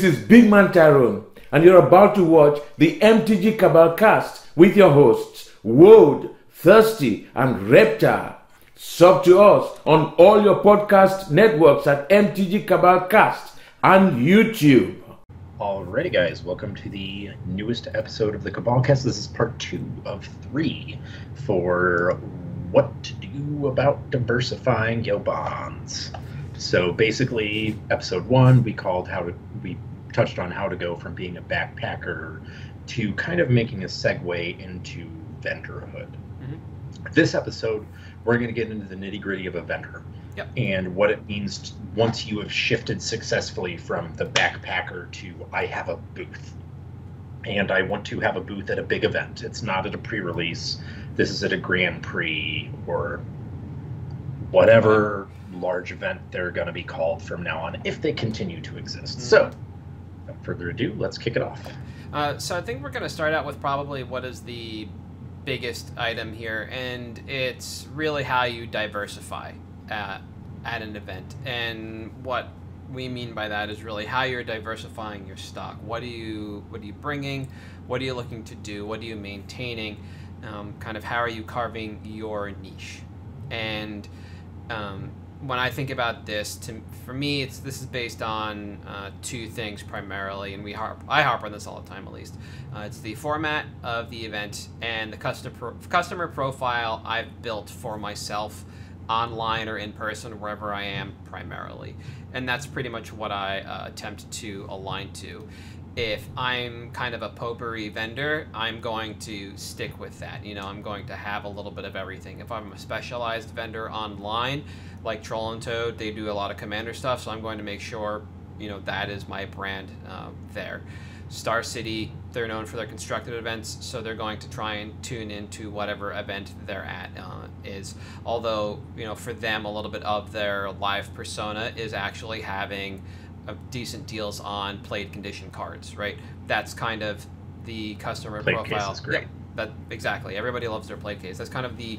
is Big Man Tyrone, and you're about to watch the MtG Cabal cast with your hosts, Woad, Thirsty, and Reptile. Sub to us on all your podcast networks at MtG Cabal Cast and YouTube. Alrighty guys, welcome to the newest episode of the Cabalcast. This is part 2 of 3 for what to do about diversifying your bonds. So basically, episode 1 we touched on how to go from being a backpacker to kind of making a segue into vendorhood. This episode, we're going to get into the nitty-gritty of a vendor. Yep. And what it means once you have shifted successfully from the backpacker to I have a booth. And I want to have a booth at a big event. It's not at a pre-release. This is at a Grand Prix or whatever large event they're going to be called from now on if they continue to exist. So, without further ado, let's kick it off. So I think we're going to start out with probably what is the biggest item here, and it's really how you diversify at an event. And what we mean by that is really how you're diversifying your stock. What are you bringing? What are you looking to do? What are you maintaining? Kind of how are you carving your niche? And when I think about this, for me, this is based on 2 things primarily, and I harp on this all the time at least. It's the format of the event and the customer profile I've built for myself online or in person, wherever I am primarily. And that's pretty much what I attempt to align to. If I'm kind of a potpourri vendor, I'm going to stick with that. You know, I'm going to have a little bit of everything. If I'm a specialized vendor online, like Troll and Toad, they do a lot of Commander stuff, so I'm going to make sure, you know, that is my brand there. Star City, they're known for their constructed events, so they're going to try and tune into whatever event they're at is. Although, you know, for them, a little bit of their live persona is actually having decent deals on played condition cards, right? That's kind of the customer played profile. Case is great. Yeah, exactly. Everybody loves their played case. That's kind of the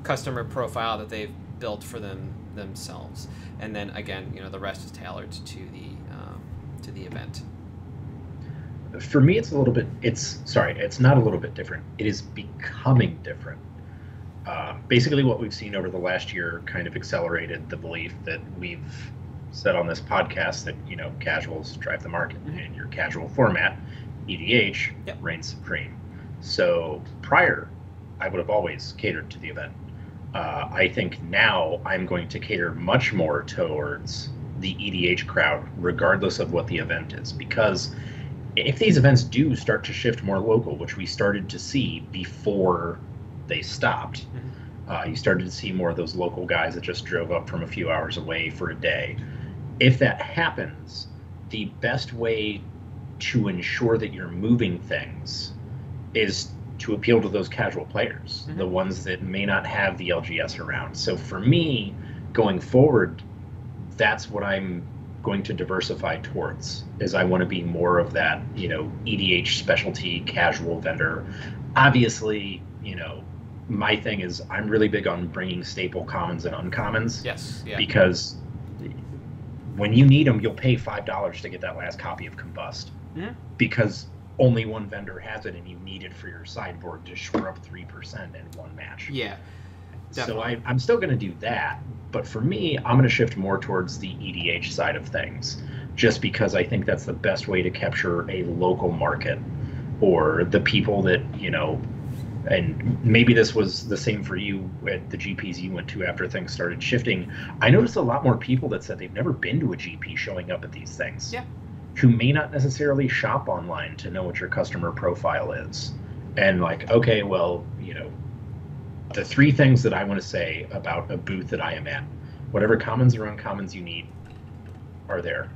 customer profile that they've built for themselves. And then again, you know, the rest is tailored to the event. For me, it's not a little bit different. It is becoming different. Basically, what we've seen over the last year kind of accelerated the belief that we've said on this podcast that, you know, casuals drive the market, and your casual format, EDH, reigns supreme. So prior, I would have always catered to the event. I think now I'm going to cater much more towards the EDH crowd, regardless of what the event is, because if these events do start to shift more local, which we started to see before they stopped, you started to see more of those local guys that just drove up from a few hours away for a day. If that happens, the best way to ensure that you're moving things is to appeal to those casual players, the ones that may not have the LGS around. So for me, going forward, that's what I'm going to diversify towards, is I want to be more of that, you know, EDH specialty casual vendor. Obviously, you know, my thing is I'm really big on bringing staple commons and uncommons. Yes. Yeah. Because when you need them, you'll pay $5 to get that last copy of Combust. Because only one vendor has it and you need it for your sideboard to shore up 3% in one match. Yeah. Definitely. So I'm still going to do that, but for me, I'm going to shift more towards the EDH side of things, just because I think that's the best way to capture a local market, or the people that, you know, and maybe this was the same for you at the GPs you went to after things started shifting. I noticed a lot more people that said they've never been to a GP showing up at these things, who may not necessarily shop online to know what your customer profile is. And like, okay, well, you know, the 3 things that I want to say about a booth that I am at: whatever commons or uncommons you need are there.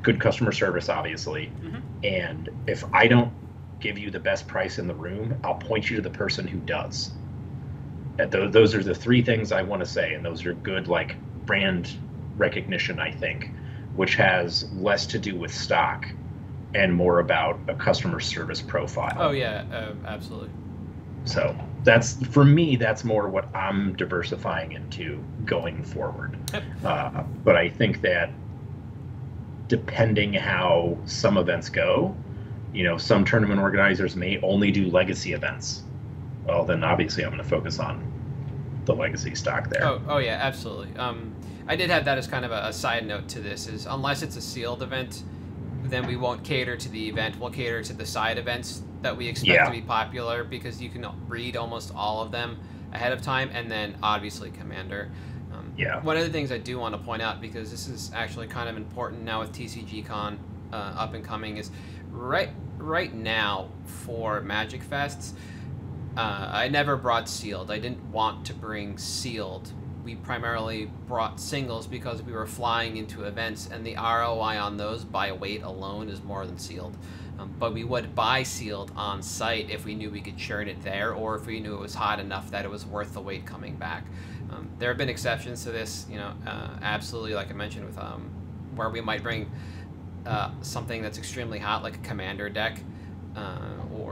Good customer service, obviously. And if I don't give you the best price in the room, I'll point you to the person who does. Those are the 3 things I want to say, and those are good, like, brand recognition, I think, which has less to do with stock and more about a customer service profile. Oh yeah, absolutely. So that's, for me, that's more what I'm diversifying into going forward. But I think that depending how some events go, some tournament organizers may only do legacy events. Well, then obviously I'm going to focus on the legacy stock there. Oh yeah, absolutely. I did have that as kind of a side note to this, is unless it's a sealed event, then we won't cater to the event. We'll cater to the side events that we expect to be popular, because you can read almost all of them ahead of time, and then obviously Commander. One of the things I do want to point out, because this is actually kind of important now with TCG Con up and coming, is right now for Magic Fests, I never brought sealed. I didn't want to bring sealed. We primarily brought singles because we were flying into events, and the ROI on those by weight alone is more than sealed. But we would buy sealed on site if we knew we could churn it there, or if we knew it was hot enough that it was worth the weight coming back. There have been exceptions to this, absolutely, like I mentioned, with where we might bring something that's extremely hot, like a Commander deck,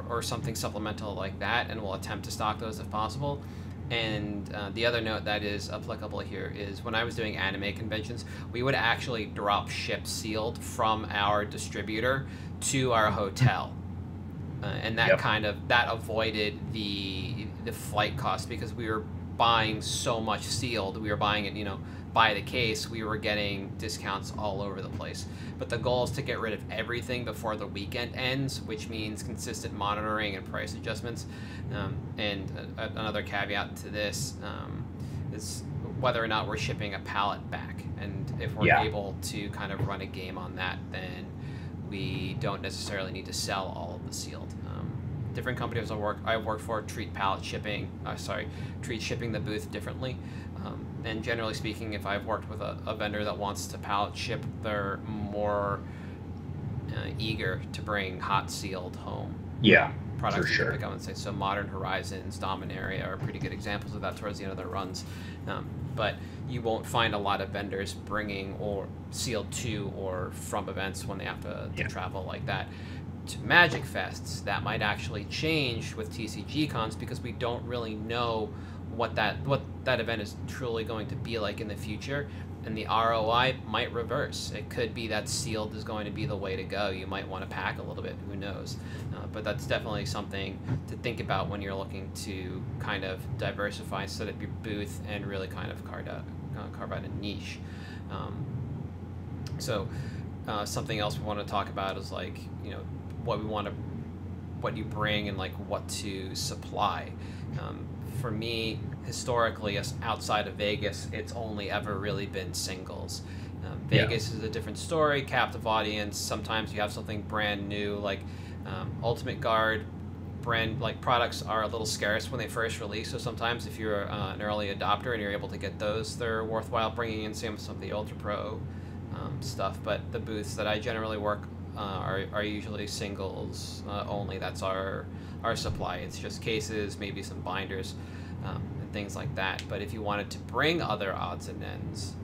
or something supplemental like that, and we'll attempt to stock those if possible. And the other note that is applicable here is when I was doing anime conventions, we would actually drop ship sealed from our distributor to our hotel. And that that avoided the flight cost, because we were buying so much sealed. We were buying it, by the case. We were getting discounts all over the place. But the goal is to get rid of everything before the weekend ends, which means consistent monitoring and price adjustments. And another caveat to this is whether or not we're shipping a pallet back. And if we're able to kind of run a game on that, then we don't necessarily need to sell all of the sealed. Different companies I've worked for treat shipping the booth differently. And generally speaking, if I've worked with a vendor that wants to pallet ship, they're more eager to bring hot sealed home. Products for sure. Pick up and say, so Modern Horizons, Dominaria are pretty good examples of that towards the end of their runs. But you won't find a lot of vendors bringing or sealed to or from events when they have to travel like that. To Magic Fests, that might actually change with TCG Cons, because we don't really know what that event is truly going to be like in the future, and the ROI might reverse. It could be that sealed is going to be the way to go. You might want to pack a little bit, who knows. But that's definitely something to think about when you're looking to kind of diversify, set up your booth, and really kind of carve out a niche. Something else we want to talk about is what you bring and what to supply. For me, historically, outside of Vegas, it's only ever really been singles. Vegas is a different story, captive audience. Sometimes you have something brand new, like Ultimate Guard products are a little scarce when they first release. So sometimes if you're an early adopter and you're able to get those, they're worthwhile bringing in some of the Ultra Pro stuff. But the booths that I generally work are usually singles only. That's our supply. It's just cases, maybe some binders, and things like that. But if you wanted to bring other odds and ends,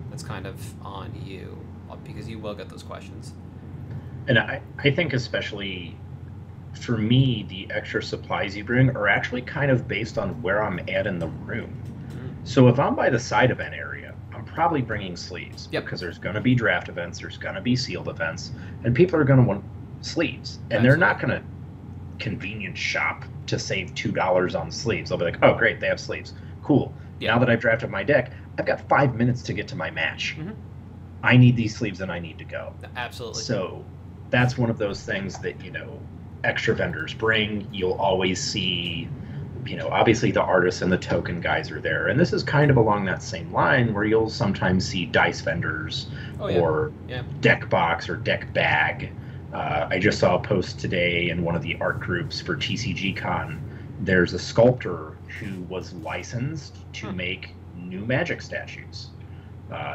that's kind of on you, because you will get those questions. And I think especially for me, the extra supplies you bring are actually kind of based on where I'm at in the room. So if I'm by the side event area, I'm probably bringing sleeves, because there's going to be draft events, there's going to be sealed events, and people are going to want sleeves. And they're not going to convenience shop to save $2 on sleeves. They'll be like, oh, great, they have sleeves. Cool. Now that I've drafted my deck, I've got 5 minutes to get to my match. I need these sleeves and I need to go. Absolutely. So that's one of those things that, extra vendors bring. You'll always see, obviously the artists and the token guys are there. And this is kind of along that same line where you'll sometimes see dice vendors or deck box or deck bag. I just saw a post today in one of the art groups for TCG Con. There's a sculptor who was licensed to make new Magic statues.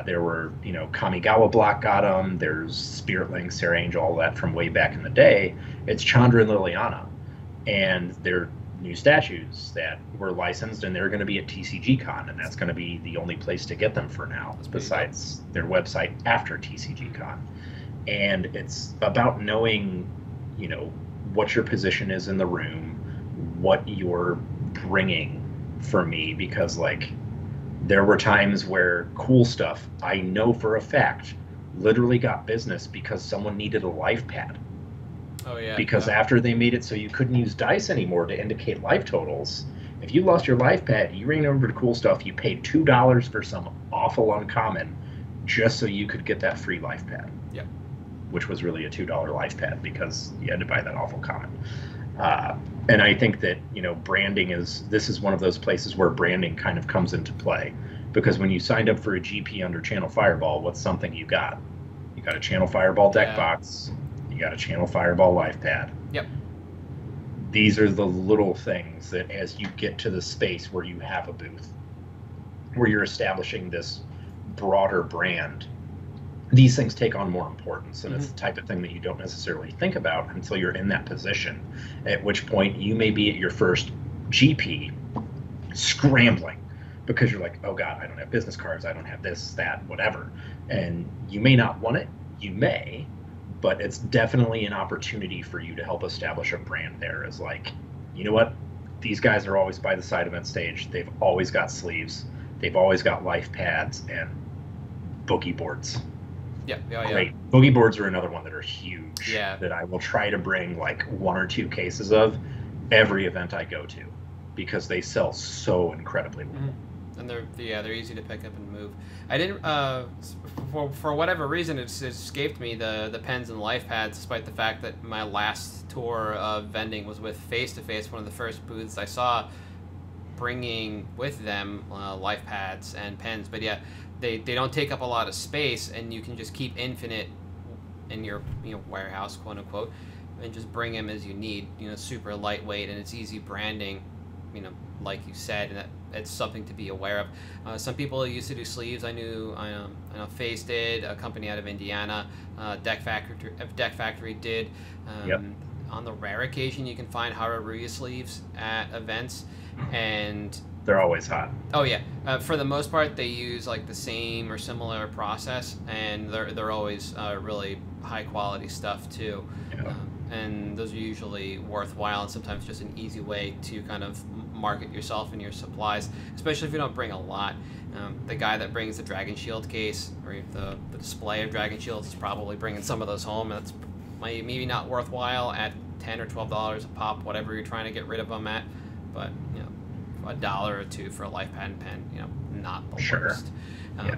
There were, Kamigawa Block got them. There's Spirit Link, Sarah Angel, all that from way back in the day. It's Chandra and Liliana. And they're new statues that were licensed, and they're going to be at TCG Con, and that's going to be the only place to get them for now, besides their website after TCG Con. And it's about knowing, what your position is in the room, what you're bringing for me, because, there were times where cool stuff I know for a fact literally got business because someone needed a life pad. Oh yeah. Because after they made it so you couldn't use dice anymore to indicate life totals, if you lost your life pad, you ran over to Cool Stuff, you paid $2 for some awful uncommon just so you could get that free life pad. Yep. Which was really a $2 life pad because you had to buy that awful common. And I think that, branding this is one of those places where branding kind of comes into play. Because when you signed up for a GP under Channel Fireball, what's something you got? You got a Channel Fireball deck box. You got a Channel Fireball life pad. Yep. These are the little things that as you get to the space where you have a booth, where you're establishing this broader brand, these things take on more importance. And it's the type of thing that you don't necessarily think about until you're in that position, at which point you may be at your first GP scrambling because you're like, oh God, I don't have business cards. I don't have this, that, whatever. And you may not want it. You may. But it's definitely an opportunity for you to help establish a brand there as like, you know what? These guys are always by the side event stage. They've always got sleeves. They've always got life pads and boogie boards. Yeah. Great. Boogie boards are another one that are huge. Yeah. That I will try to bring like 1 or 2 cases of every event I go to because they sell so incredibly well. And they're easy to pick up and move. I didn't for whatever reason it escaped me the pens and life pads, despite the fact that my last tour of vending was with Face to Face, one of the first booths I saw bringing with them life pads and pens. But yeah, they don't take up a lot of space, and you can just keep infinite in your warehouse, quote unquote, and just bring them as you need. Super lightweight, and it's easy branding. Like you said, and it's something to be aware of. Some people used to do sleeves. I know Face did. A company out of Indiana, Deck Factory did. On the rare occasion, you can find Hararuya sleeves at events, and they're always hot. Oh yeah, for the most part, they use like the same or similar process, and they're always really high quality stuff too. Yeah. And those are usually worthwhile and sometimes just an easy way to kind of market yourself and your supplies, especially if you don't bring a lot. The guy that brings the Dragon Shield case or the display of Dragon Shields is probably bringing some of those home, and that's maybe not worthwhile at $10 or $12 a pop, whatever you're trying to get rid of them at. But $1 or $2 for a life pad and pen, not the worst. Yeah.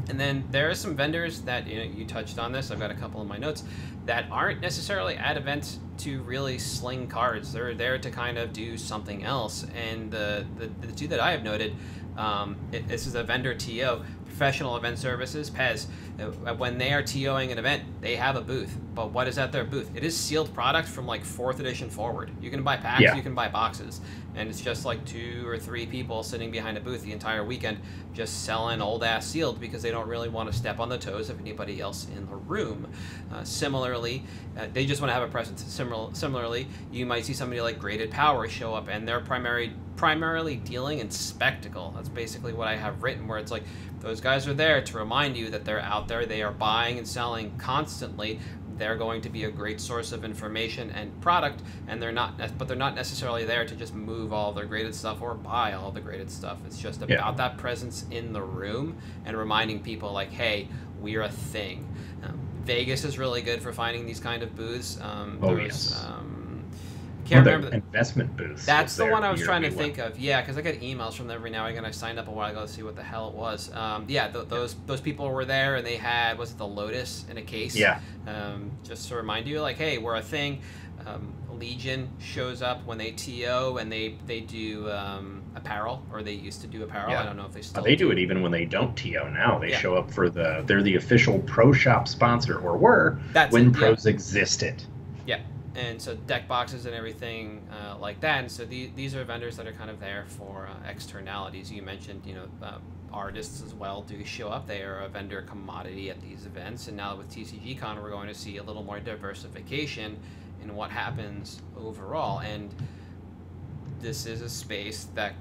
And then there are some vendors that you touched on this. I've got a couple in my notes that aren't necessarily at events to really sling cards. They're there to kind of do something else. And the two that I have noted, this is a vendor TO, Professional Event Services, PES. When they are TOing an event, they have a booth. But what is at their booth? It is sealed product from like 4th edition forward. You can buy packs, you can buy boxes. And it's just like 2 or 3 people sitting behind a booth the entire weekend just selling old-ass sealed because they don't really want to step on the toes of anybody else in the room. Similarly, they just want to have a presence. Similarly, you might see somebody like Graded Power show up, and they're primarily dealing in spectacle. That's basically what I have written, where it's like those guys are there to remind you that they're out there. They are buying and selling constantly. They're going to be a great source of information and product, and they're not necessarily there to just move all their graded stuff or buy all the graded stuff. It's just about that presence in the room and reminding people like, hey, we're a thing. Vegas is really good for finding these kind of booths. Can't remember investment booths. That's the one I was trying to think of. Yeah, because I get emails from them every now and again. I signed up a while ago to see what the hell it was. Those people were there, and they had, was it the Lotus in a case? Yeah. Just to remind you, like, hey, we're a thing. Legion shows up when they TO, and they do apparel, or they used to do apparel. I don't know if they still they do it even when they don't TO now. They show up for they're the official Pro Shop sponsor, or were, when pros existed. Yeah. And so deck boxes and everything like that. And so these are vendors that are kind of there for externalities. You mentioned, artists as well do show up. They are a vendor commodity at these events. And now with TCGCon, we're going to see a little more diversification in what happens overall. And this is a space that,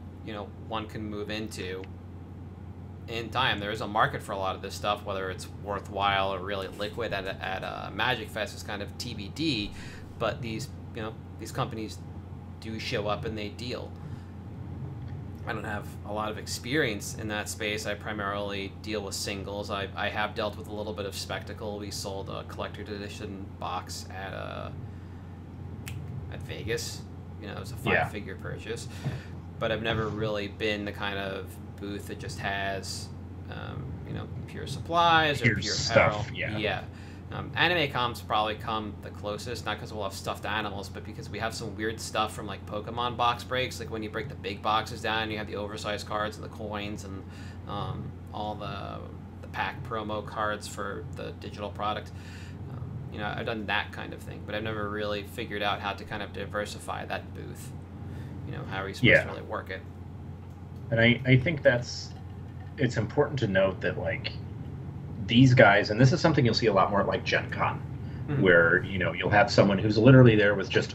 one can move into in time. There is a market for a lot of this stuff, whether it's worthwhile or really liquid at a Magic Fest is kind of TBD. But these companies do show up and they deal. I don't have a lot of experience in that space. I primarily deal with singles. I have dealt with a little bit of Spectacle. We sold a collector's edition box at Vegas. You know, it was a five-figure purchase. But I've never really been the kind of booth that just has, you know, pure supplies or pure apparel. Yeah. Anime Com's probably come the closest, not because we'll have stuffed animals, but because we have some weird stuff from like Pokemon box breaks, like when you break the big boxes down, you have the oversized cards and the coins and all the pack promo cards for the digital product. You know, I've done that kind of thing, but I've never really figured out how to kind of diversify that booth. You know, how are you supposed to really work it? And I think it's important to note that, like, these guys, and this is something you'll see a lot more at like Gen Con, where, you know, you'll have someone who's literally there with just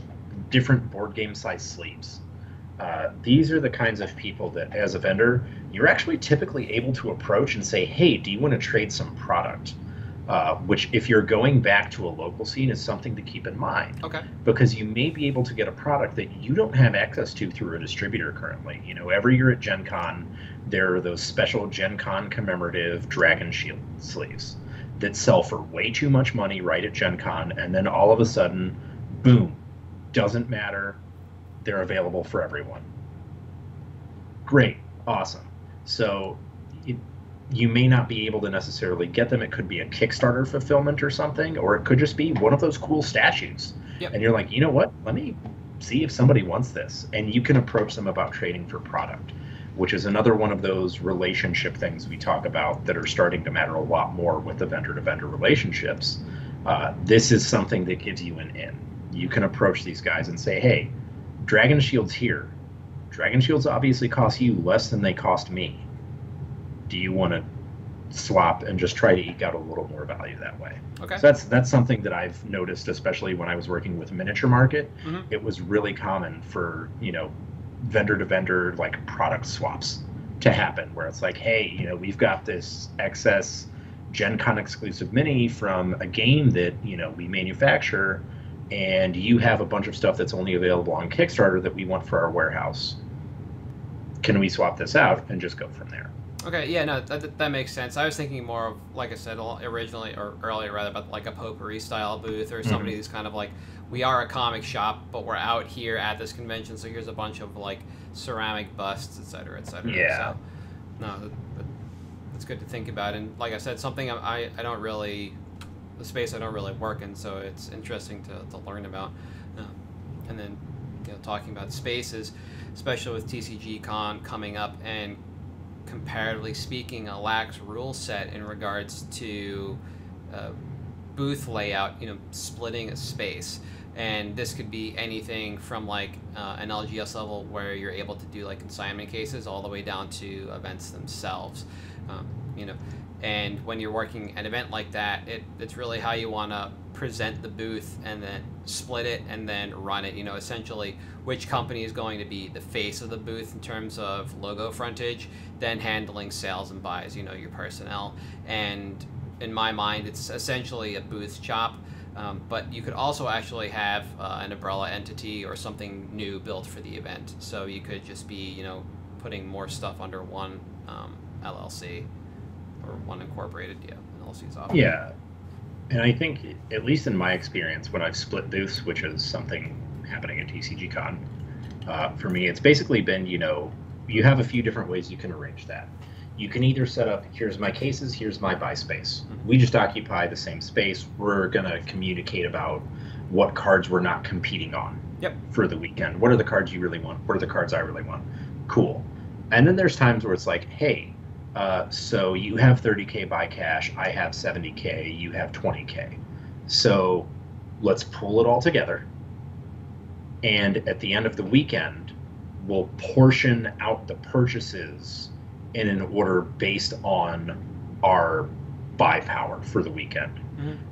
different board game size sleeves. These are the kinds of people that, as a vendor, you're actually typically able to approach and say, hey, do you want to trade some product? Which, if you're going back to a local scene, is something to keep in mind. Okay. Because you may be able to get a product that you don't have access to through a distributor currently. You know, every year at Gen Con, there are those special Gen Con commemorative Dragon Shield sleeves that sell for way too much money right at Gen Con, and then all of a sudden, boom, doesn't matter, they're available for everyone. Great, awesome. So you may not be able to necessarily get them. It could be a Kickstarter fulfillment or something, or it could just be one of those cool statues. Yep. And you're like, you know what? Let me see if somebody wants this. And you can approach them about trading for product, which is another one of those relationship things we talk about that are starting to matter a lot more with the vendor-to-vendor relationships. This is something that gives you an in. You can approach these guys and say, hey, Dragon Shield's here. Dragon Shields obviously cost you less than they cost me. Do you want to swap and just try to eke out a little more value that way? Okay. So that's something that I've noticed, especially when I was working with Miniature Market. It was really common for, you know, vendor to vendor, like, product swaps to happen, where it's like, hey, you know, we've got this excess Gen Con exclusive mini from a game that, you know, we manufacture, and you have a bunch of stuff that's only available on Kickstarter that we want for our warehouse. Can we swap this out and just go from there? Okay, yeah, no, that makes sense. I was thinking more of, like I said originally, or earlier rather, about like a potpourri style booth, or somebody who's kind of like, we are a comic shop, but we're out here at this convention, so here's a bunch of like ceramic busts, et cetera, et cetera. Yeah. So, no, that's good to think about. And like I said, something I don't really, the space I don't really work in, so it's interesting to learn about. And then, you know, talking about spaces, especially with TCG Con coming up, and comparatively speaking, a lax rule set in regards to booth layout, you know, splitting a space. And this could be anything from like an LGS level where you're able to do like consignment cases all the way down to events themselves. You know, and when you're working an event like that, it's really how you want to present the booth and then split it and then run it. You know, essentially which company is going to be the face of the booth in terms of logo frontage, then handling sales and buys, you know, your personnel. And in my mind, it's essentially a booth shop. But you could also actually have an umbrella entity or something new built for the event. So you could just be, you know, putting more stuff under one LLC or one incorporated, LLC's off. Yeah. And I think, at least in my experience, when I've split booths, which is something happening at TCG Con, for me, it's basically been, you know, you have a few different ways you can arrange that. You can either set up, here's my cases, here's my buy space. We just occupy the same space. We're going to communicate about what cards we're not competing on for the weekend. What are the cards you really want? What are the cards I really want? Cool. And then there's times where it's like, hey, so you have 30K buy cash, I have 70K, you have 20K. So let's pull it all together. And at the end of the weekend, we'll portion out the purchases in an order based on our buy power for the weekend.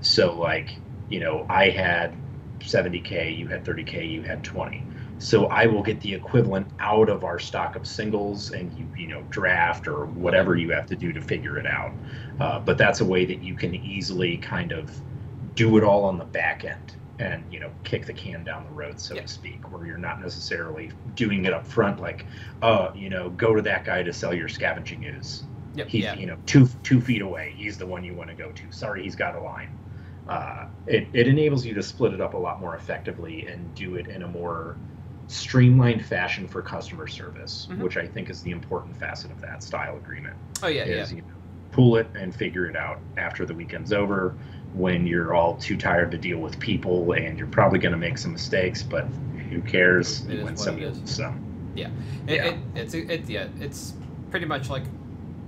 So, like, you know, I had 70K, you had 30K, you had 20. So I will get the equivalent out of our stock of singles, and you know, draft or whatever you have to do to figure it out. But that's a way that you can easily kind of do it all on the back end and kick the can down the road, so to speak, where you're not necessarily doing it up front, like, go to that guy to sell your scavenging ooze. He's 2 feet away. He's the one you want to go to. Sorry, he's got a line. It enables you to split it up a lot more effectively and do it in a more streamlined fashion for customer service, which I think is the important facet of that style agreement. Pool it and figure it out after the weekend's over, when you're all too tired to deal with people and you're probably going to make some mistakes, but who cares? You win some, you lose some. It's pretty much like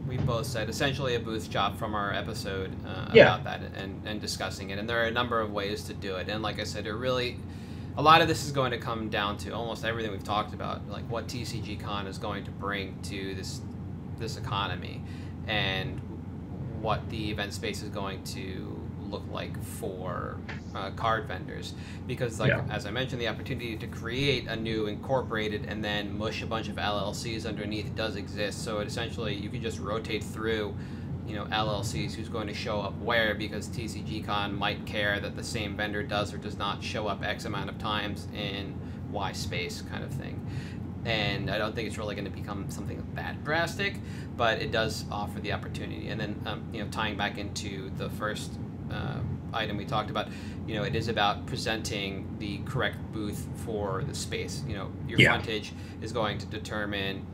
we both said, essentially a booth job from our episode about that and discussing it. And there are a number of ways to do it. And like I said, a lot of this is going to come down to almost everything we've talked about, like what TCG Con is going to bring to this economy, and what the event space is going to look like for card vendors. Because as I mentioned, the opportunity to create a new incorporated and then mush a bunch of LLCs underneath does exist. So essentially you can just rotate through LLCs who's going to show up where, because TCG Con might care that the same vendor does or does not show up X amount of times in Y space kind of thing. And I don't think it's really going to become something that drastic, but it does offer the opportunity. And then, tying back into the first item we talked about, it is about presenting the correct booth for the space. Your frontage is going to determine,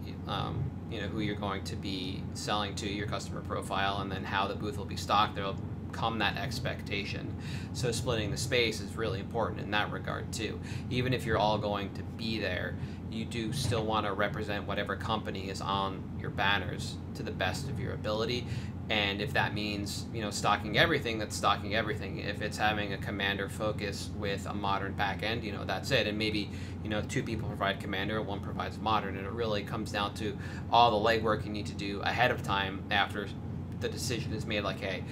who you're going to be selling to, your customer profile, and then how the booth will be stocked. There'll come that expectation. So splitting the space is really important in that regard too. Even if you're all going to be there, you do still want to represent whatever company is on your banners to the best of your ability. And if that means, stocking everything, that's stocking everything. If it's having a commander focus with a modern back end, that's it. And maybe, 2 people provide commander, 1 provides modern. And it really comes down to all the legwork you need to do ahead of time after the decision is made, like, hey,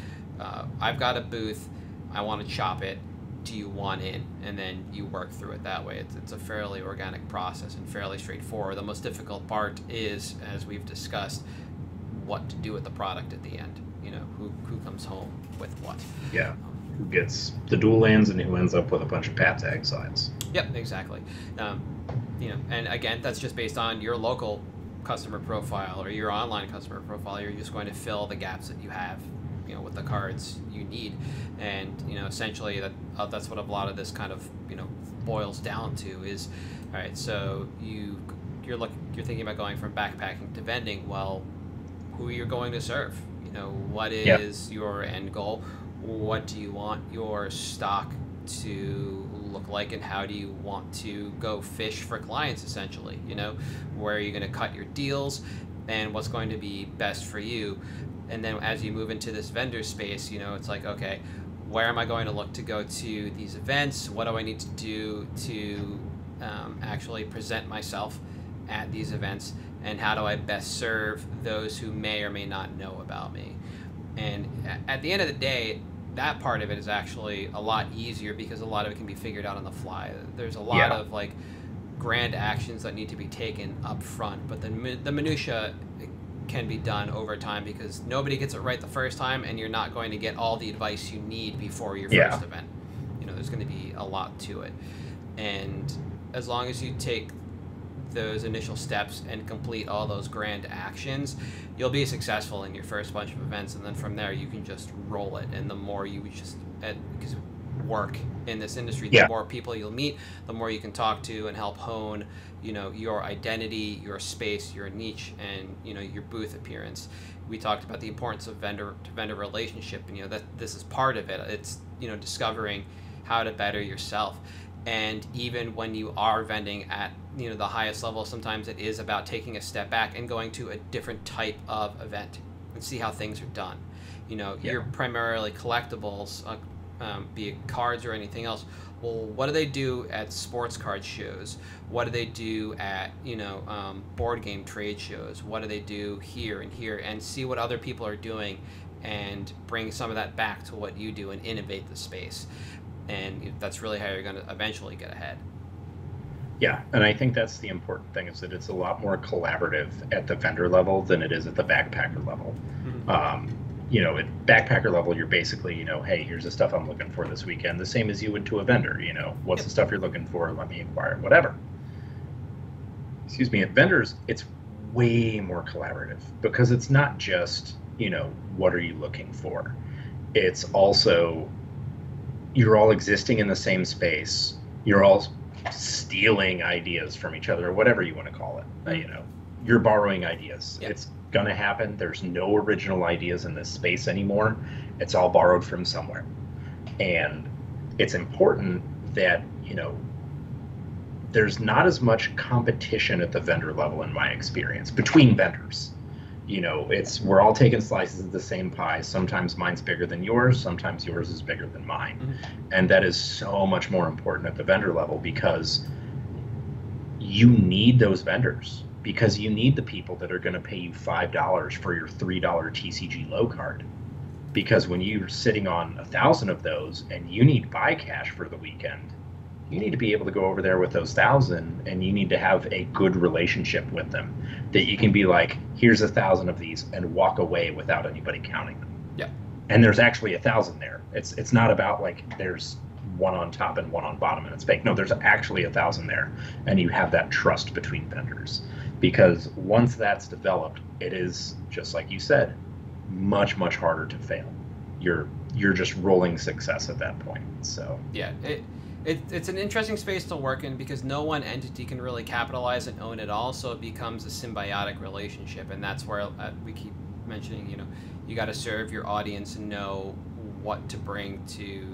I've got a booth, I want to chop it, do you want in? And then you work through it that way. It's a fairly organic process and fairly straightforward. The most difficult part is, as we've discussed, what to do with the product at the end. Who comes home with what. Yeah, who gets the dual lands and who ends up with a bunch of pat tag sides. Yep, exactly. And again, that's just based on your local customer profile or your online customer profile. You're just going to fill the gaps that you have, with the cards you need. And essentially that's what a lot of this kind of boils down to is, all right, so you're thinking about going from backpacking to vending. Well, who you're going to serve? What is your end goal? What do you want your stock to look like, and how do you want to go fish for clients, essentially? Where are you going to cut your deals, and what's going to be best for you? And then as you move into this vendor space, it's like, okay, where am I going to look to go to these events? What do I need to do to actually present myself at these events? And how do I best serve those who may or may not know about me? And at the end of the day, that part of it is actually a lot easier because a lot of it can be figured out on the fly. There's a lot of grand actions that need to be taken up front, but the minutia can be done over time, because nobody gets it right the first time, and you're not going to get all the advice you need before your first event. There's going to be a lot to it. And as long as you take those initial steps and complete all those grand actions, you'll be successful in your first bunch of events, and then from there you can just roll it. And the more you because work in this industry, the more people you'll meet, the more you can talk to and help hone your identity, your space, your niche, and your booth appearance. We talked about the importance of vendor to vendor relationship, and that this is part of it. It's discovering how to better yourself. And even when you are vending at the highest level, sometimes it is about taking a step back and going to a different type of event and see how things are done. You're primarily collectibles, be it cards or anything else. Well, what do they do at sports card shows? What do they do at board game trade shows? What do they do here and here? And see what other people are doing, and bring some of that back to what you do and innovate the space. And that's really how you're going to eventually get ahead. Yeah, and I think that's the important thing, is that it's a lot more collaborative at the vendor level than it is at the backpacker level. you know, at backpacker level, you're basically, you know, hey, here's the stuff I'm looking for this weekend. The same as you would to a vendor, you know, what's the stuff you're looking for? Let me inquire, whatever. Excuse me. At vendors, it's way more collaborative because it's not just, you know, what are you looking for? It's also, you're all existing in the same space. You're all stealing ideas from each other, or whatever you want to call it. You know, you're borrowing ideas. Yep. It's gonna happen. There's no original ideas in this space anymore. It's all borrowed from somewhere. And it's important that, you know, there's not as much competition at the vendor level in my experience between vendors. You know, we're all taking slices of the same pie. Sometimes mine's bigger than yours, sometimes yours is bigger than mine. And that is so much more important at the vendor level because you need those vendors, because you need the people that are going to pay you $5 for your $3 TCG low card. Because when you're sitting on 1,000 of those and you need buy cash for the weekend, you need to be able to go over there with those 1,000, and you need to have a good relationship with them that you can be like, here's 1,000 of these, and walk away without anybody counting them. Yeah. And there's actually 1,000 there. It's not about like there's one on top and one on bottom and it's fake. No, there's actually 1,000 there, and you have that trust between vendors. Because once that's developed, it is, just like you said, much, much harder to fail. You're just rolling success at that point. So yeah, it's an interesting space to work in because no one entity can really capitalize and own it all, so it becomes a symbiotic relationship, and that's where we keep mentioning, you know, you got to serve your audience and know what to bring to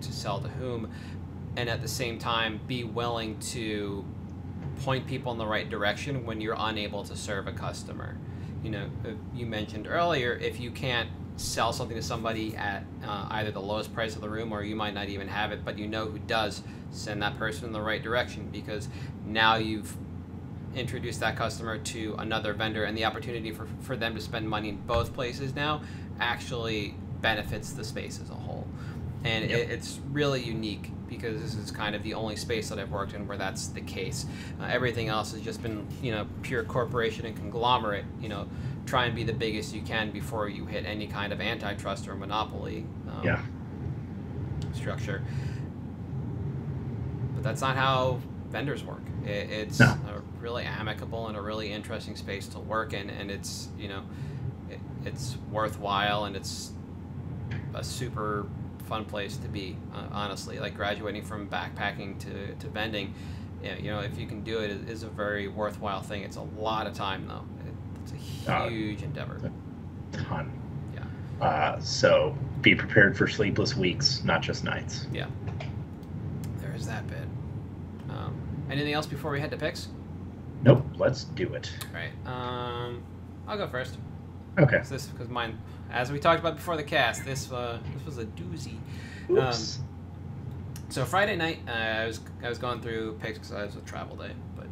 sell to whom, and at the same time be willing to point people in the right direction when you're unable to serve a customer. You know, you mentioned earlier, if you can't sell something to somebody at either the lowest price of the room, or you might not even have it, but you know who does, send that person in the right direction, because now you've introduced that customer to another vendor, and the opportunity for them to spend money in both places now actually benefits the space as a whole. And it's really unique because this is kind of the only space that I've worked in where that's the case. Everything else has just been, you know, pure corporation and conglomerate. You know, try and be the biggest you can before you hit any kind of antitrust or monopoly structure. But that's not how vendors work. It's a really amicable and a really interesting space to work in, and it's, you know, it's worthwhile, and it's a super fun place to be, honestly. Like graduating from backpacking to vending, you know, if you can do it, it is a very worthwhile thing. It's a lot of time though. It's a huge endeavor. A ton. Yeah. So be prepared for sleepless weeks, not just nights. Yeah. There's that bit. Anything else before we head to picks? Nope. Let's do it. All right. I'll go first. Okay. So because mine, as we talked about before the cast, this was a doozy. Oops. So Friday night, I was going through picks because I was a travel day, but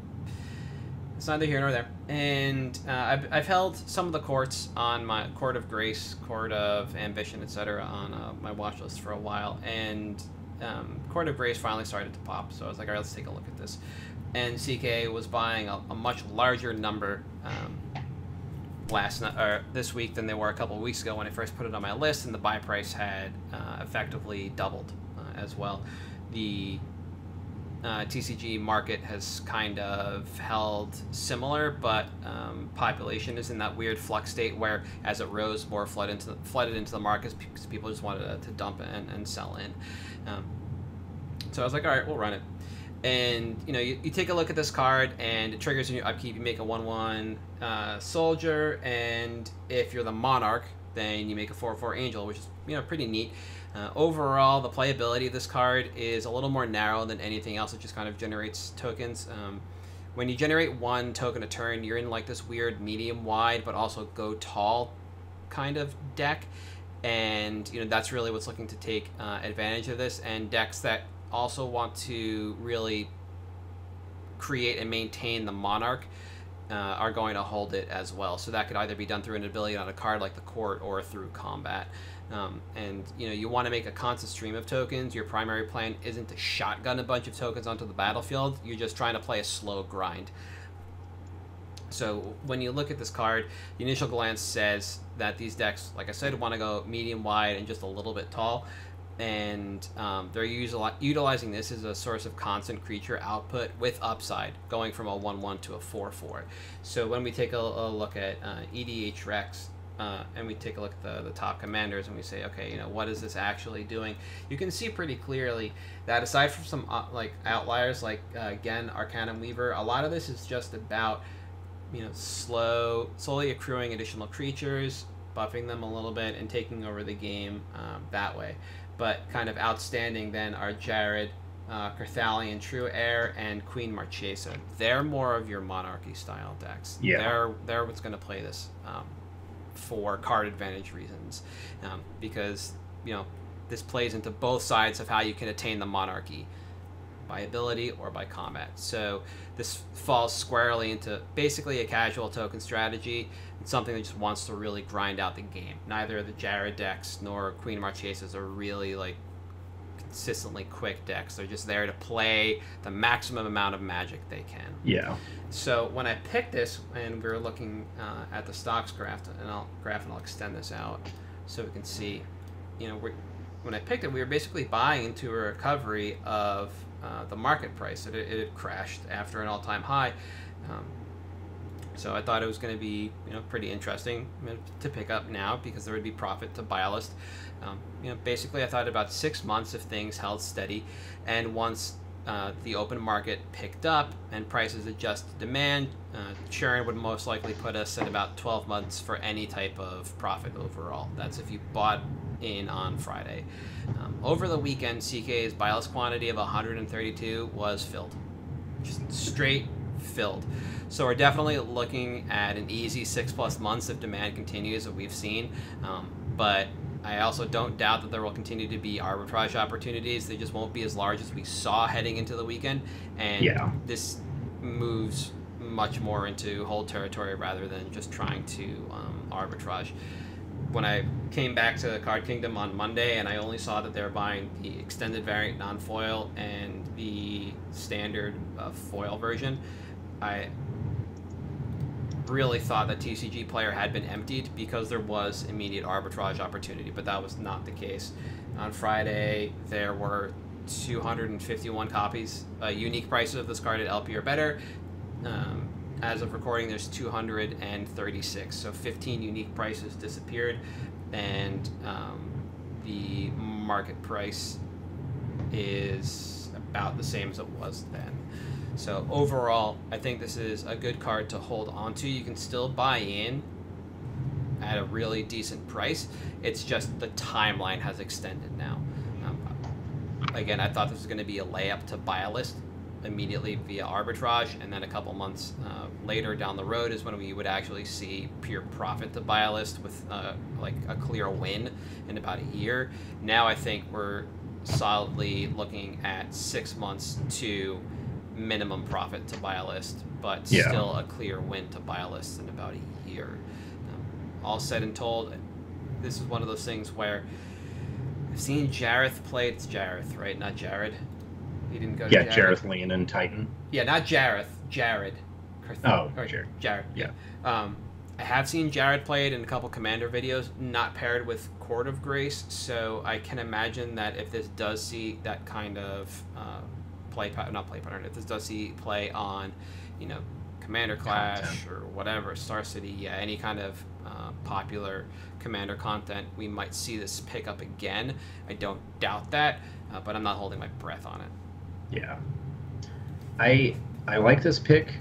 it's neither here nor there. And I've held some of the courts on my Court of Grace, Court of Ambition, etc. on my watch list for a while, and Court of Grace finally started to pop. So I was like, all right, let's take a look at this. And CK was buying a much larger number this week than they were a couple of weeks ago when I first put it on my list, and the buy price had effectively doubled as well. The TCG market has kind of held similar, but population is in that weird flux state where as it rose, more flooded into the market because people just wanted to dump it and sell in. So I was like, all right, we'll run it. And you know, you take a look at this card, and it triggers in your upkeep. You make a 1/1 soldier, and if you're the monarch, then you make a 4/4 angel, which is, you know, pretty neat. Overall, the playability of this card is a little more narrow than anything else. It just kind of generates tokens. When you generate one token a turn, you're in like this weird medium wide, but also go tall kind of deck, and you know, that's really what's looking to take advantage of this. And decks that also want to really create and maintain the monarch are going to hold it as well. So that could either be done through an ability on a card like the court or through combat. And you know, you want to make a constant stream of tokens. Your primary plan isn't to shotgun a bunch of tokens onto the battlefield. You're just trying to play a slow grind. So when you look at this card, the initial glance says that these decks, like I said, want to go medium wide and just a little bit tall, and they're utilizing this as a source of constant creature output with upside, going from a 1/1 to a 4/4. So when we take a look at EDH Rex, and we take a look at the top commanders, and we say, okay, you know, what is this actually doing? You can see pretty clearly that aside from some like outliers, like again Arcanum Weaver, a lot of this is just about, you know, slowly accruing additional creatures, buffing them a little bit, and taking over the game that way. But kind of outstanding then are Jared, Carthalion True Heir, and Queen Marchesa. They're more of your Monarchy style decks. Yeah. They're what's going to play this for card advantage reasons, because, you know, this plays into both sides of how you can attain the Monarchy, by ability or by combat. So this falls squarely into basically a casual token strategy. It's something that just wants to really grind out the game. Neither the Jared decks nor Queen Marchesas are really like consistently quick decks. They're just there to play the maximum amount of Magic they can. Yeah. So when I picked this, and we were looking at the stocks graph, and I'll extend this out so we can see, you know, when I picked it, we were basically buying into a recovery of the market price. It had crashed after an all-time high. So I thought it was going to be, you know, pretty interesting to pick up now, because there would be profit to buy a list. You know, basically I thought about 6 months if things held steady, and once the open market picked up and prices adjust to demand, churn would most likely put us at about 12 months for any type of profit overall. That's if you bought in on Friday. Over the weekend, CK's buy list quantity of 132 was filled. Just straight filled. So we're definitely looking at an easy 6+ months if demand continues that we've seen. But I also don't doubt that there will continue to be arbitrage opportunities. They just won't be as large as we saw heading into the weekend. And this moves much more into hold territory rather than just trying to arbitrage. When I came back to Card Kingdom on Monday and I only saw that they were buying the extended variant non-foil and the standard foil version, I really thought that TCG Player had been emptied because there was immediate arbitrage opportunity, but that was not the case. On Friday, there were 251 copies, unique prices of this card at LP or better. As of recording, there's 236, so 15 unique prices disappeared, and the market price is about the same as it was then. So overall, I think this is a good card to hold on to. You can still buy in at a really decent price. It's just the timeline has extended now. Again, I thought this was going to be a layup to buy a list immediately via arbitrage, and then a couple months later down the road is when we would actually see pure profit to buy a list with like a clear win in about a year. Now I think we're solidly looking at 6 months to minimum profit to buy a list, but still a clear win to buy a list in about a year. All said and told, this is one of those things where I've seen Jareth play. It's Jareth, right? Not Jared. He didn't go to Jareth Lean and Titan. Yeah, not Jareth. Jared. Sure. Jared. Yeah. I have seen Jared play it in a couple Commander videos, not paired with Court of Grace, so I can imagine that if this does see that kind of play pattern, if this does see play on, you know, Commander Clash content, or whatever, Star City, any kind of popular Commander content, we might see this pick up again. I don't doubt that, but I'm not holding my breath on it. Yeah. I like this pick,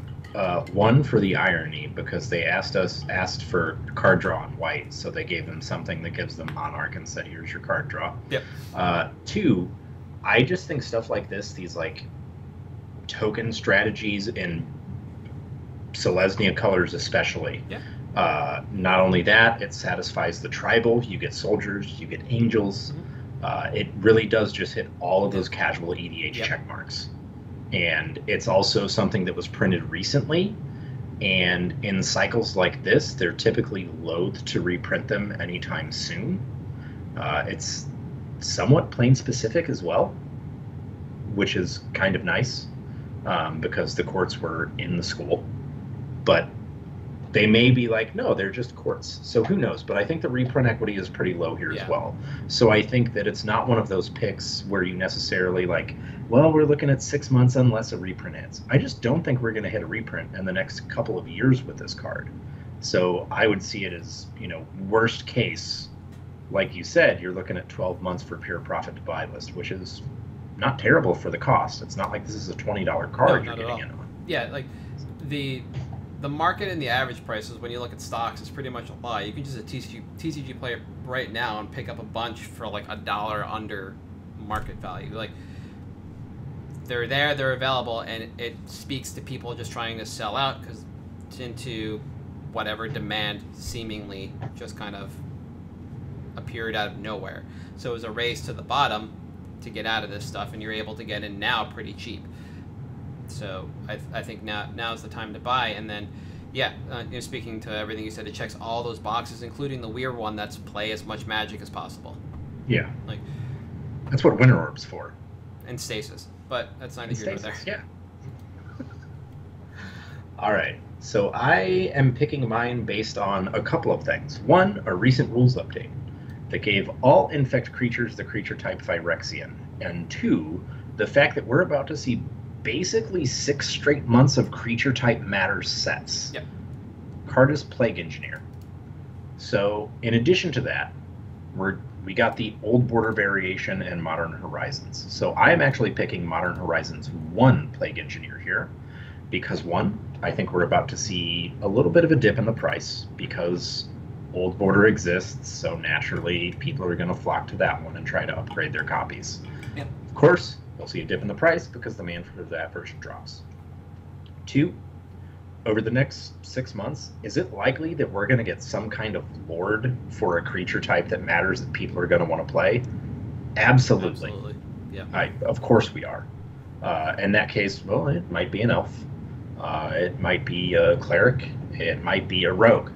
one, for the irony, because they asked for card draw on white, so they gave them something that gives them Monarch and said, here's your card draw. Yep. Two, I just think stuff like this, these like token strategies in Selesnya colors especially. Yeah. Not only that, it satisfies the tribal. You get soldiers, you get angels. It really does just hit all of those casual EDH check marks. And it's also something that was printed recently. And in cycles like this, they're typically loath to reprint them anytime soon. It's somewhat plane specific as well, which is kind of nice, because the courts were in the school. But They may be like, no, they're just quartz. So who knows? But I think the reprint equity is pretty low here as well. So I think that it's not one of those picks where you necessarily like, well, we're looking at 6 months unless a reprint hits. I just don't think we're going to hit a reprint in the next couple of years with this card. So I would see it as, worst case, like you said, you're looking at 12 months for pure profit to buy list, which is not terrible for the cost. It's not like this is a $20 card you're getting in on. Yeah, like the market and the average prices, when you look at stocks, is pretty much a lie. You can just a TCG player right now and pick up a bunch for like $1 under market value. Like, they're there, they're available, and it speaks to people just trying to sell out because it's into whatever demand seemingly just kind of appeared out of nowhere. So it was a race to the bottom to get out of this stuff, and you're able to get in now pretty cheap. So I think now's the time to buy. And then, speaking to everything you said, it checks all those boxes, including the weird one that's play as much Magic as possible. Yeah. Like, that's what Winter Orb's for. And Stasis. But that's neither here nor there. Yeah. All right. So I am picking mine based on a couple of things. One, a recent rules update that gave all infect creatures the creature type Phyrexian. And two, the fact that we're about to see basically 6 straight months of creature type matter sets. Yep. Card is Plague Engineer. So in addition to that, we got the Old Border variation and Modern Horizons. So I'm actually picking Modern Horizons 1 Plague Engineer here because, one, I think we're about to see a little bit of a dip in the price because Old Border exists, so naturally people are going to flock to that one and try to upgrade their copies. Yep. Of course, we'll see a dip in the price because the demand for that version drops. 2, over the next 6 months, is it likely that we're going to get some kind of Lord for a creature type that matters that people are going to want to play? Absolutely. Absolutely. Yeah. Of course we are. In that case, well, it might be an elf. It might be a cleric. It might be a rogue.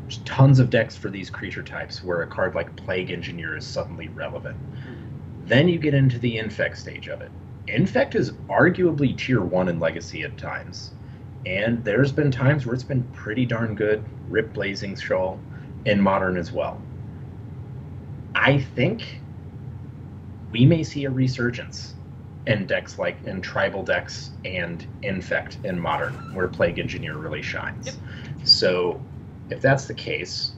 There's tons of decks for these creature types where a card like Plague Engineer is suddenly relevant. Then you get into the Infect stage of it. Infect is arguably tier 1 in Legacy at times. And there's been times where it's been pretty darn good. Rip Blazing Shoal in Modern as well. I think we may see a resurgence in decks like in tribal decks and Infect in Modern, where Plague Engineer really shines. Yep. So if that's the case,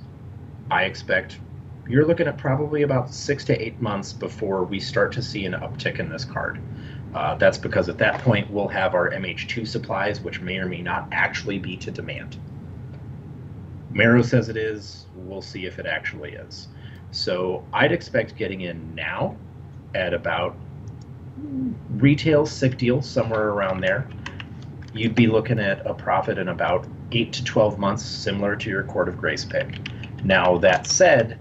I expect you're looking at probably about 6 to 8 months before we start to see an uptick in this card. That's because at that point we'll have our MH2 supplies, which may or may not actually be to demand. Mero says it is. We'll see if it actually is. So I'd expect getting in now at about retail sick deal, somewhere around there. You'd be looking at a profit in about 8 to 12 months, similar to your Court of Grace pick. Now, that said,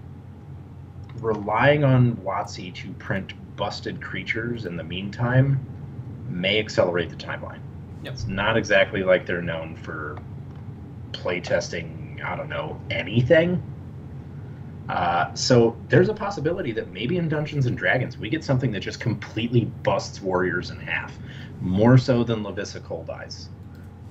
relying on WotC to print busted creatures in the meantime may accelerate the timeline. Yep. It's not exactly like they're known for playtesting, I don't know, anything. So there's a possibility that maybe in Dungeons and Dragons we get something that just completely busts warriors in half, more so than Lavissa Cold Eyes.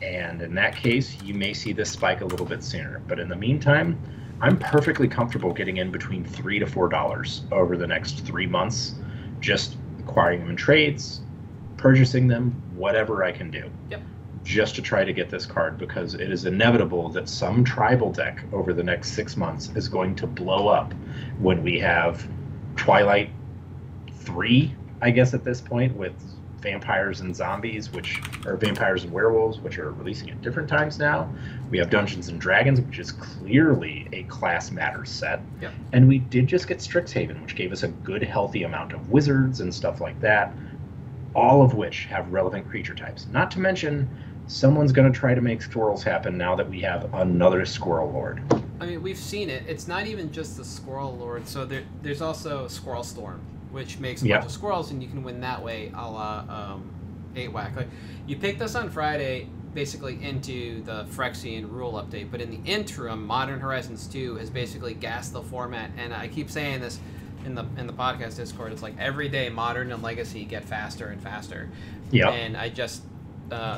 And in that case, you may see this spike a little bit sooner. But in the meantime, I'm perfectly comfortable getting in between $3 to $4 over the next 3 months, just acquiring them in trades, purchasing them, whatever I can do. Yep. Just to try to get this card, because it is inevitable that some tribal deck over the next 6 months is going to blow up when we have Twilight 3, I guess at this point, with vampires and zombies, which are vampires and werewolves, which are releasing at different times now. We have Dungeons and Dragons, which is clearly a class matter set. Yep. And we did just get Strixhaven, which gave us a good healthy amount of wizards and stuff like that, all of which have relevant creature types. Not to mention, someone's going to try to make squirrels happen now that we have another Squirrel Lord. I mean, we've seen it. It's not even just the Squirrel Lord. So there's also Squirrel Storm, which makes a bunch of squirrels, and you can win that way, a la 8-Whack. Like, you picked us on Friday, basically into the Phyrexian rule update, but in the interim, Modern Horizons 2 has basically gassed the format, and I keep saying this in the podcast Discord. It's like every day, Modern and Legacy get faster and faster. Yeah. And I just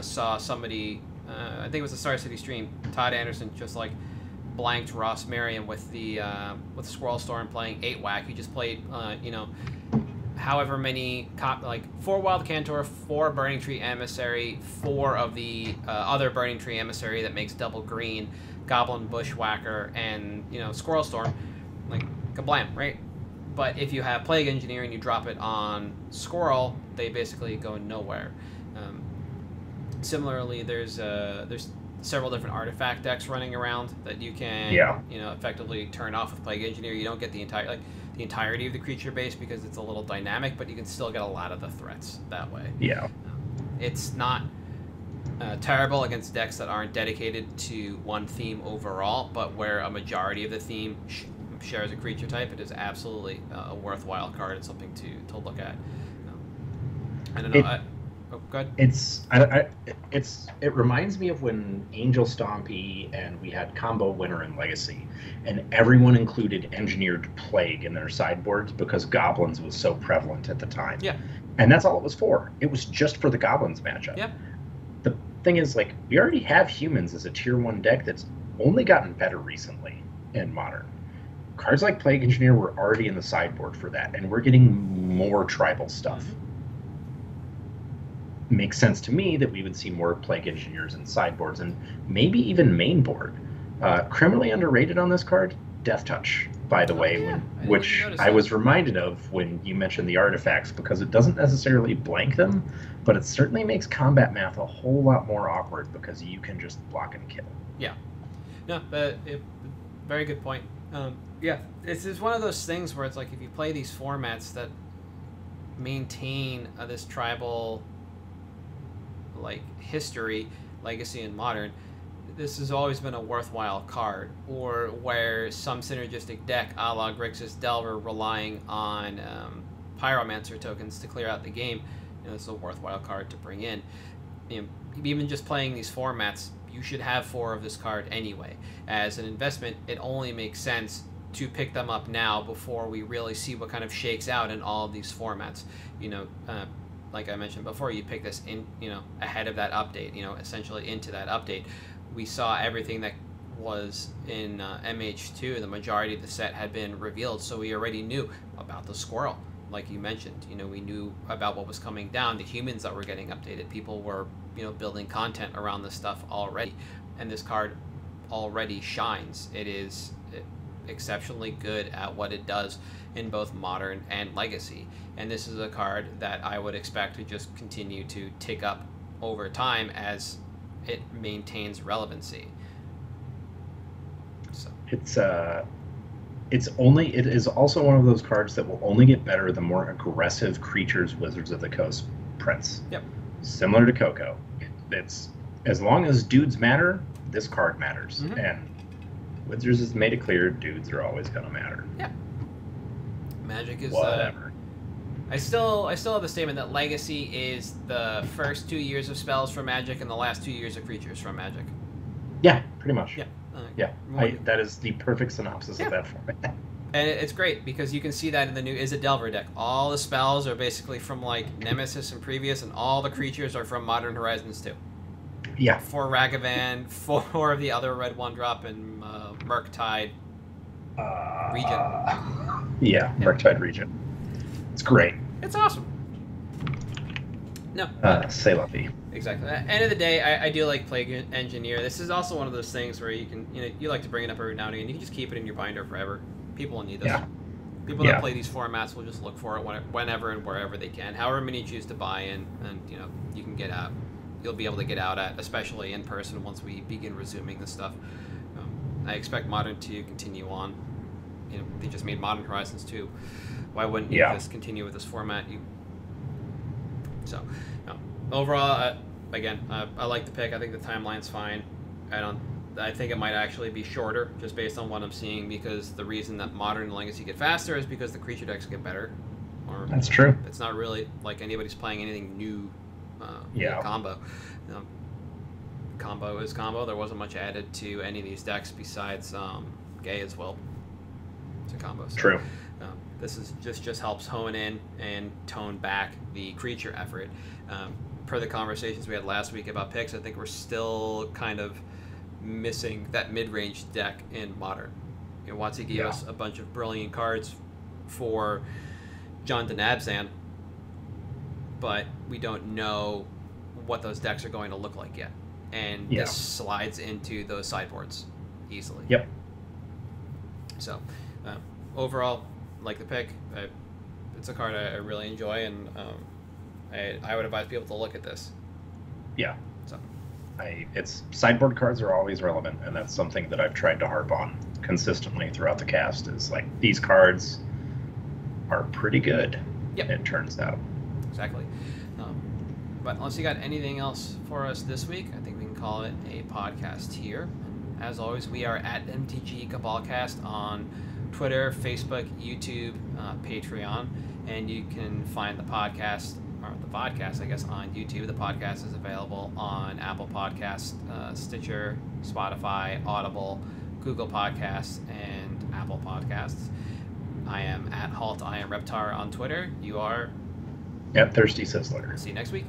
saw somebody I think it was a Star City stream. Todd Anderson just like blanked Ross Merriam with the Squirrel Storm playing 8 whack. He just played you know, however many 4 Wild Cantor, 4 Burning Tree Emissary, 4 of the other Burning Tree Emissary that makes double green, Goblin Bushwhacker, and you know, Squirrel Storm, like kablam, right? But if you have Plague Engineer and you drop it on Squirrel, they basically go nowhere. Similarly, there's several different artifact decks running around that you can you know, effectively turn off with Plague Engineer. You don't get the entirety of the creature base because it's a little dynamic, but you can still get a lot of the threats that way. Yeah. It's not terrible against decks that aren't dedicated to one theme overall, but where a majority of the theme shares a creature type, it is absolutely a worthwhile card and something to look at. I don't know. Oh, go ahead. It reminds me of when Angel Stompy and we had Combo Winner in Legacy, and everyone included Engineered Plague in their sideboards because Goblins was so prevalent at the time. Yeah. And that's all it was for. It was just for the Goblins matchup. Yeah. The thing is, like, we already have Humans as a tier 1 deck that's only gotten better recently in Modern. Cards like Plague Engineer were already in the sideboard for that, and we're getting more tribal stuff. Makes sense to me that we would see more Plague Engineers in sideboards and maybe even main board. Criminally underrated on this card, Death Touch, by the way, which I was reminded of when you mentioned the artifacts, because it doesn't necessarily blank them, but it certainly makes combat math a whole lot more awkward because you can just block and kill. Yeah. No, very good point. Yeah, it's one of those things where it's like if you play these formats that maintain this tribal like history, Legacy and Modern, this has always been a worthwhile card. Or where some synergistic deck, a la Grixis Delver, relying on Pyromancer tokens to clear out the game, you know, this is a worthwhile card to bring in. You know, even just playing these formats, you should have 4 of this card anyway. As an investment, it only makes sense to pick them up now before we really see what kind of shakes out in all of these formats. You know, like I mentioned before, you pick this in, you know, ahead of that update, you know, essentially into that update. We saw everything that was in MH2, the majority of the set had been revealed, so we already knew about the Squirrel, like you mentioned. You know, we knew about what was coming down, the humans that were getting updated. People were, you know, building content around this stuff already, and this card already shines. It is exceptionally good at what it does in both Modern and Legacy, and this is a card that I would expect to just continue to tick up over time as it maintains relevancy. So it is also one of those cards that will only get better the more aggressive creatures Wizards of the Coast prints. Yep. Similar to Coco. It's as long as dudes matter, this card matters. Mm-hmm. And Wizards has made it clear dudes are always going to matter. Yeah. Magic is whatever. I still have the statement that Legacy is the first 2 years of spells for Magic and the last 2 years of creatures from Magic. Yeah, pretty much. Yeah. Yeah. That is the perfect synopsis of that format. And it's great because you can see that in the new Izzet Delver deck. All the spells are basically from like Nemesis and previous, and all the creatures are from Modern Horizons 2. Yeah. 4 Ragavan, 4 of the other red 1-drop, and Murktide Regent. Yeah, Murktide Regent. It's great. It's awesome. No. Say Luffy. Exactly. At the end of the day, I do like Plague Engineer. This is also one of those things where you can, you know, you like to bring it up every now and again. You can just keep it in your binder forever. People will need this. Yeah. People that play these formats will just look for it whenever and wherever they can. However many you choose to buy in, and you know, you can get out. You'll be able to get out at, especially in person once we begin resuming this stuff. I expect Modern to continue on. You know, they just made Modern Horizons 2. Why wouldn't you just continue with this format? Overall, again, I like the pick. I think the timeline's fine. I think it might actually be shorter, just based on what I'm seeing, because the reason that Modern and Legacy get faster is because the creature decks get better. That's true. It's not really like anybody's playing anything new. Combo. Combo is combo. There wasn't much added to any of these decks besides Gay as well. It's a combo. So, true. This is just helps hone in and tone back the creature effort. per the conversations we had last week about picks, I think we're still kind of missing that mid-range deck in Modern. You know, once he gave us a bunch of brilliant cards for John Denabzan, but we don't know what those decks are going to look like yet. And this slides into those sideboards easily. Yep. So, overall, like the pick. It's a card I really enjoy, and I would advise people to look at this. Yeah. So, it's sideboard cards are always relevant, and that's something that I've tried to harp on consistently throughout the cast. Is like these cards are pretty good. Yep. It turns out. Exactly. But unless you got anything else for us this week, I think we can call it a podcast here. And as always, we are at MtG Cabalcast on Twitter, Facebook, YouTube, Patreon, and you can find the podcast, I guess, on YouTube. The podcast is available on Apple Podcasts, Stitcher, Spotify, Audible, Google Podcasts, and Apple Podcasts. I am at Halt I Am Reptar on Twitter. You are at Thirsty Sizzler. See you next week.